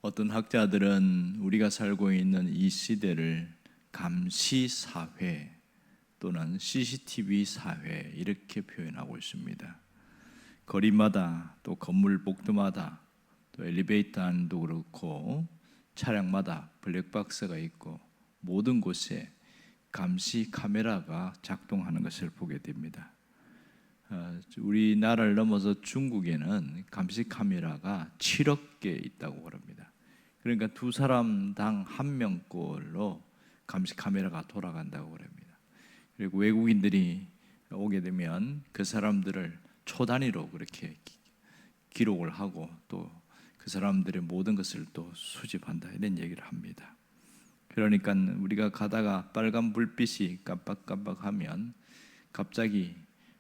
어떤 학자들은 우리가 살고 있는 이 시대를 감시사회 또는 CCTV 사회 이렇게 표현하고 있습니다. 거리마다 또 건물 복도마다 또 엘리베이터 안도 그렇고 차량마다 블랙박스가 있고 모든 곳에 감시 카메라가 작동하는 것을 보게 됩니다. 우리나라를 넘어서 중국에는 감시 카메라가 7억 개 있다고 그럽니다. 그러니까 두 사람당 한 명꼴로 감시 카메라가 돌아간다고 그럽니다. 그리고 외국인들이 오게 되면 그 사람들을 초 단위로 그렇게 기록을 하고 또 그 사람들의 모든 것을 또 수집한다 이런 얘기를 합니다. 그러니까 우리가 가다가 빨간 불빛이 깜빡깜빡하면 갑자기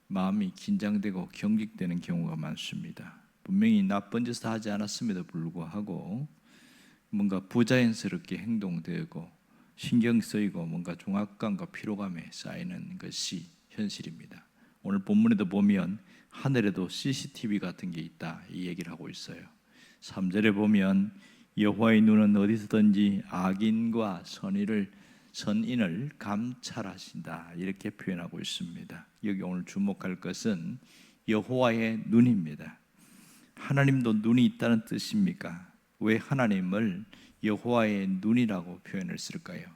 마음이 긴장되고 경직되는 경우가 많습니다. 분명히 나쁜 짓을 하지 않았음에도 불구하고 뭔가 부자연스럽게 행동되고 신경 쓰이고 뭔가 중압감과 피로감에 쌓이는 것이 현실입니다. 오늘 본문에도 보면 하늘에도 CCTV 같은 게 있다 이 얘기를 하고 있어요. 3절에 보면 여호와의 눈은 어디서든지 악인과 선인을 감찰하신다 이렇게 표현하고 있습니다. 여기 오늘 주목할 것은 여호와의 눈입니다. 하나님도 눈이 있다는 뜻입니까? 왜 하나님을 여호와의 눈이라고 표현을 쓸까요?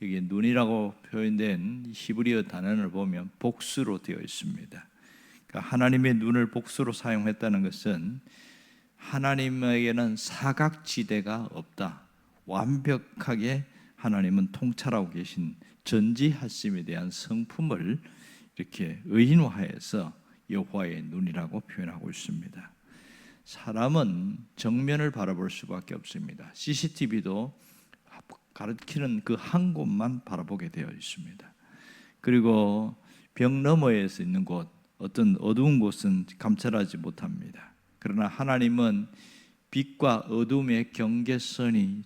여기 눈이라고 표현된 히브리어 단어를 보면 복수로 되어 있습니다. 그러니까 하나님의 눈을 복수로 사용했다는 것은 하나님에게는 사각지대가 없다. 완벽하게 하나님은 통찰하고 계신 전지하심에 대한 성품을 이렇게 의인화해서 여호와의 눈이라고 표현하고 있습니다. 사람은 정면을 바라볼 수밖에 없습니다. CCTV도 가리키는 그 한 곳만 바라보게 되어 있습니다. 그리고 벽 너머에 있는 곳, 어떤 어두운 곳은 감찰하지 못합니다. 그러나 하나님은 빛과 어둠의 경계선이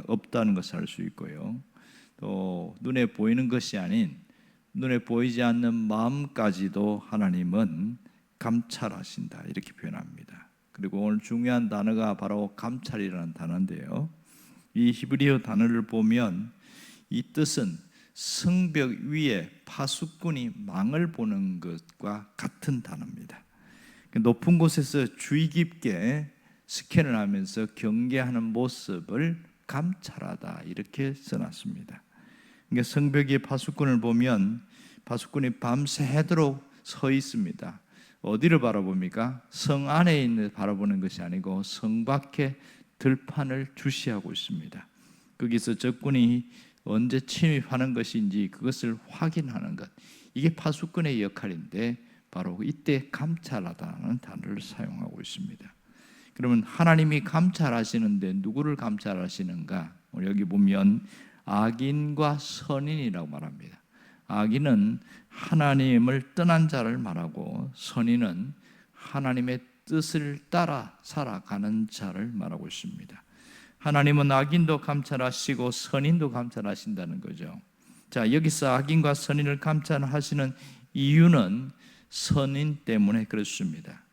없다는 것을 알 수 있고요. 또 눈에 보이는 것이 아닌 눈에 보이지 않는 마음까지도 하나님은 감찰하신다 이렇게 표현합니다. 그리고 오늘 중요한 단어가 바로 감찰이라는 단어인데요. 이 히브리어 단어를 보면 이 뜻은 성벽 위에 파수꾼이 망을 보는 것과 같은 단어입니다. 높은 곳에서 주의 깊게 스캔을 하면서 경계하는 모습을 감찰하다 이렇게 써놨습니다. 그러니까 성벽 위에 파수꾼을 보면 파수꾼이 밤새도록 서 있습니다. 어디를 바라봅니까? 성 안에 있는 바라보는 것이 아니고 성 밖에 들판을 주시하고 있습니다. 거기서 적군이 언제 침입하는 것인지 그것을 확인하는 것, 이게 파수꾼의 역할인데 바로 이때 감찰하다는 단어를 사용하고 있습니다. 그러면 하나님이 감찰하시는데 누구를 감찰하시는가? 여기 보면 악인과 선인이라고 말합니다. 악인은 하나님을 떠난 자를 말하고 선인은 하나님의 뜻을 따라 살아가는 자를 말하고 있습니다. 하나님은 악인도 감찰하시고 선인도 감찰하신다는 거죠. 자, 여기서 악인과 선인을 감찰하시는 이유는 선인 때문에 그렇습니다.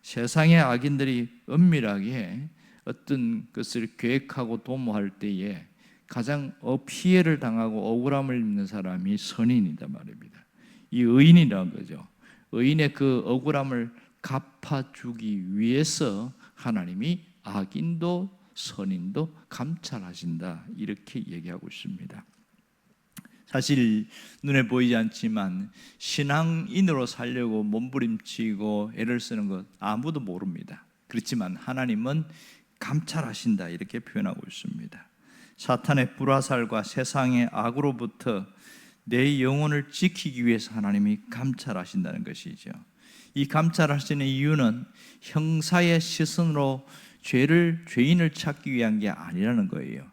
세상의 악인들이 은밀하게 어떤 것을 계획하고 도모할 때에 가장 피해를 당하고 억울함을 입는 사람이 선인이다 말입니다. 이 의인이라는 거죠. 의인의 그 억울함을 갚아주기 위해서 하나님이 악인도 선인도 감찰하신다 이렇게 얘기하고 있습니다. 사실 눈에 보이지 않지만 신앙인으로 살려고 몸부림치고 애를 쓰는 것 아무도 모릅니다. 그렇지만 하나님은 감찰하신다 이렇게 표현하고 있습니다. 사탄의 불화살과 세상의 악으로부터 내 영혼을 지키기 위해서 하나님이 감찰하신다는 것이죠. 이 감찰하시는 이유는 형사의 시선으로 죄인을 찾기 위한 게 아니라는 거예요.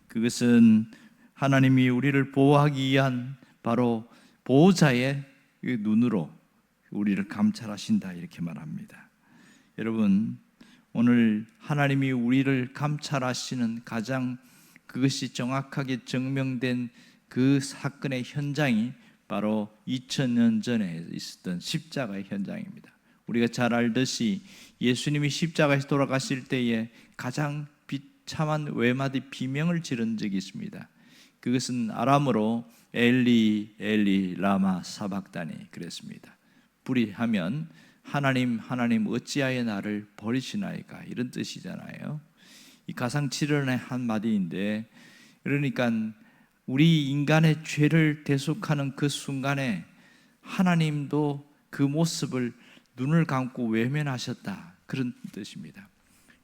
그것은 하나님이 우리를 보호하기 위한 바로 보호자의 눈으로 우리를 감찰하신다 이렇게 말합니다. 여러분, 오늘 하나님이 우리를 감찰하시는 가장 그것이 정확하게 증명된 그 사건의 현장이 바로 2000년 전에 있었던 십자가의 현장입니다. 우리가 잘 알듯이 예수님이 십자가에서 돌아가실 때에 가장 비참한 외마디 비명을 지른 적이 있습니다. 그것은 아람어로 엘리 엘리 라마 사박다니 그랬습니다. 불이하면 하나님 하나님 어찌하여 나를 버리시나이까, 이런 뜻이잖아요. 이 가상칠언의 한 마디인데, 그러니까 우리 인간의 죄를 대속하는 그 순간에 하나님도 그 모습을 눈을 감고 외면하셨다, 그런 뜻입니다.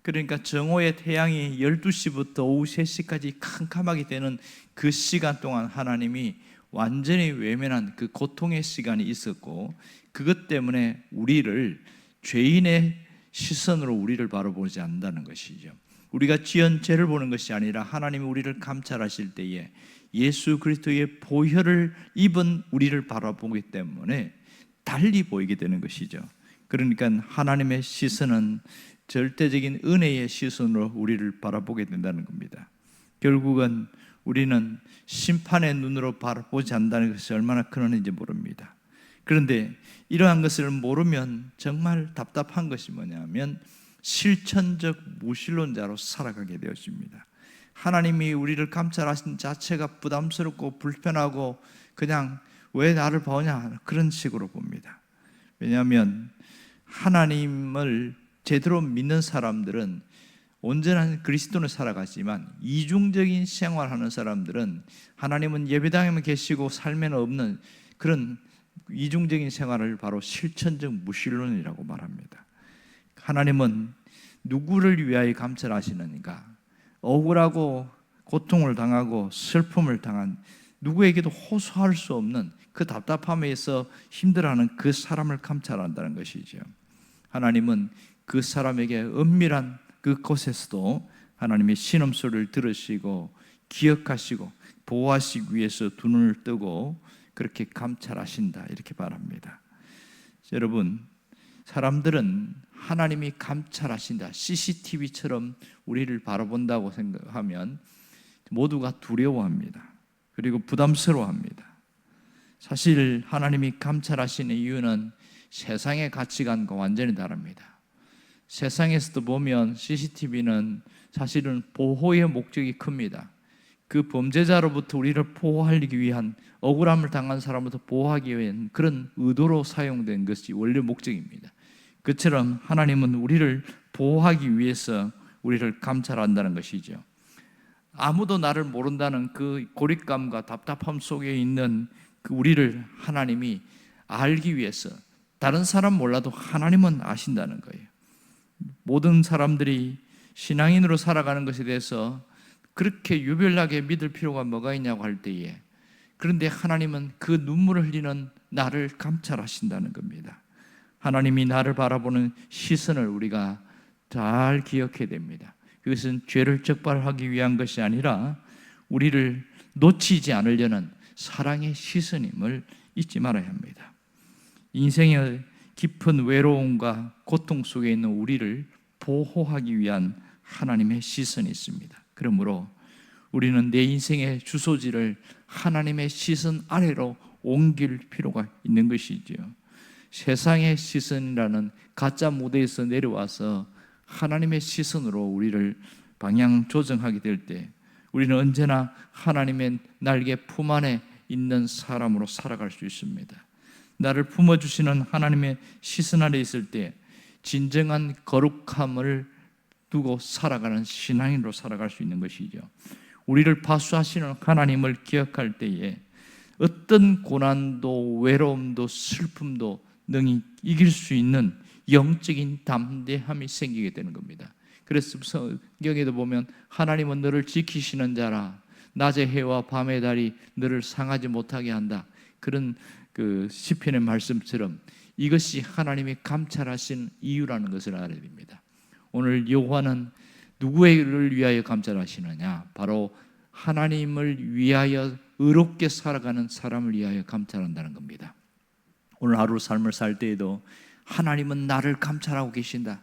그러니까 정오의 태양이 12시부터 오후 3시까지 캄캄하게 되는 그 시간 동안 하나님이 완전히 외면한 그 고통의 시간이 있었고, 그것 때문에 우리를 죄인의 시선으로 우리를 바라보지 않는다는 것이죠. 우리가 지은 죄를 보는 것이 아니라 하나님이 우리를 감찰하실 때에 예수 그리스도의 보혈을 입은 우리를 바라보기 때문에 달리 보이게 되는 것이죠. 그러니까 하나님의 시선은 절대적인 은혜의 시선으로 우리를 바라보게 된다는 겁니다. 결국은 우리는 심판의 눈으로 바라보지 않는다는 것이 얼마나 큰 은혜인지 모릅니다. 그런데 이러한 것을 모르면 정말 답답한 것이 뭐냐면 실천적 무신론자로 살아가게 되었습니다. 하나님이 우리를 감찰하신 자체가 부담스럽고 불편하고 그냥 왜 나를 보냐, 그런 식으로 봅니다. 왜냐하면 하나님을 제대로 믿는 사람들은 온전한 그리스도를 살아가지만 이중적인 생활하는 사람들은 하나님은 예배당에만 계시고 삶에는 없는 그런 이중적인 생활을 바로 실천적 무신론이라고 말합니다. 하나님은 누구를 위하여 감찰하시는가? 억울하고 고통을 당하고 슬픔을 당한 누구에게도 호소할 수 없는 그 답답함에서 힘들어하는 그 사람을 감찰한다는 것이죠. 하나님은 그 사람에게 은밀한 그곳에서도 하나님의 신음소리를 들으시고 기억하시고 보호하시기 위해서 두 눈을 뜨고 그렇게 감찰하신다, 이렇게 말합니다. 여러분, 사람들은 하나님이 감찰하신다, CCTV처럼 우리를 바라본다고 생각하면 모두가 두려워합니다. 그리고 부담스러워합니다. 사실 하나님이 감찰하시는 이유는 세상의 가치관과 완전히 다릅니다. 세상에서도 보면 CCTV는 사실은 보호의 목적이 큽니다. 그 범죄자로부터 우리를 보호하기 위한, 억울함을 당한 사람부터 보호하기 위한 그런 의도로 사용된 것이 원래 목적입니다. 그처럼 하나님은 우리를 보호하기 위해서 우리를 감찰한다는 것이죠. 아무도 나를 모른다는 그 고립감과 답답함 속에 있는 그 우리를 하나님이 알기 위해서, 다른 사람 몰라도 하나님은 아신다는 거예요. 모든 사람들이 신앙인으로 살아가는 것에 대해서 그렇게 유별나게 믿을 필요가 뭐가 있냐고 할 때에, 그런데 하나님은 그 눈물을 흘리는 나를 감찰하신다는 겁니다. 하나님이 나를 바라보는 시선을 우리가 잘 기억해야 됩니다. 그것은 죄를 적발하기 위한 것이 아니라 우리를 놓치지 않으려는 사랑의 시선임을 잊지 말아야 합니다. 인생의 깊은 외로움과 고통 속에 있는 우리를 보호하기 위한 하나님의 시선이 있습니다. 그러므로 우리는 내 인생의 주소지를 하나님의 시선 아래로 옮길 필요가 있는 것이죠. 세상의 시선이라는 가짜 무대에서 내려와서 하나님의 시선으로 우리를 방향 조정하게 될 때 우리는 언제나 하나님의 날개 품 안에 있는 사람으로 살아갈 수 있습니다. 나를 품어주시는 하나님의 시선 아래 있을 때 진정한 거룩함을 두고 살아가는 신앙인으로 살아갈 수 있는 것이죠. 우리를 파수하시는 하나님을 기억할 때에 어떤 고난도 외로움도 슬픔도 능히 이길 수 있는 영적인 담대함이 생기게 되는 겁니다. 그래서 성경에도 보면 하나님은 너를 지키시는 자라, 낮의 해와 밤의 달이 너를 상하지 못하게 한다, 그런 그 시편의 말씀처럼 이것이 하나님이 감찰하신 이유라는 것을 알아야 됩니다. 오늘 여호와는 누구를 위하여 감찰하시느냐? 바로 하나님을 위하여 의롭게 살아가는 사람을 위하여 감찰한다는 겁니다. 오늘 하루 삶을 살 때에도 하나님은 나를 감찰하고 계신다,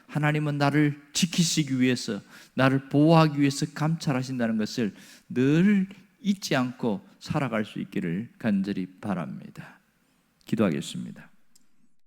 하나님은 나를 지키시기 위해서, 나를 보호하기 위해서 감찰하신다는 것을 늘 잊지 않고 살아갈 수 있기를 간절히 바랍니다. 기도하겠습니다.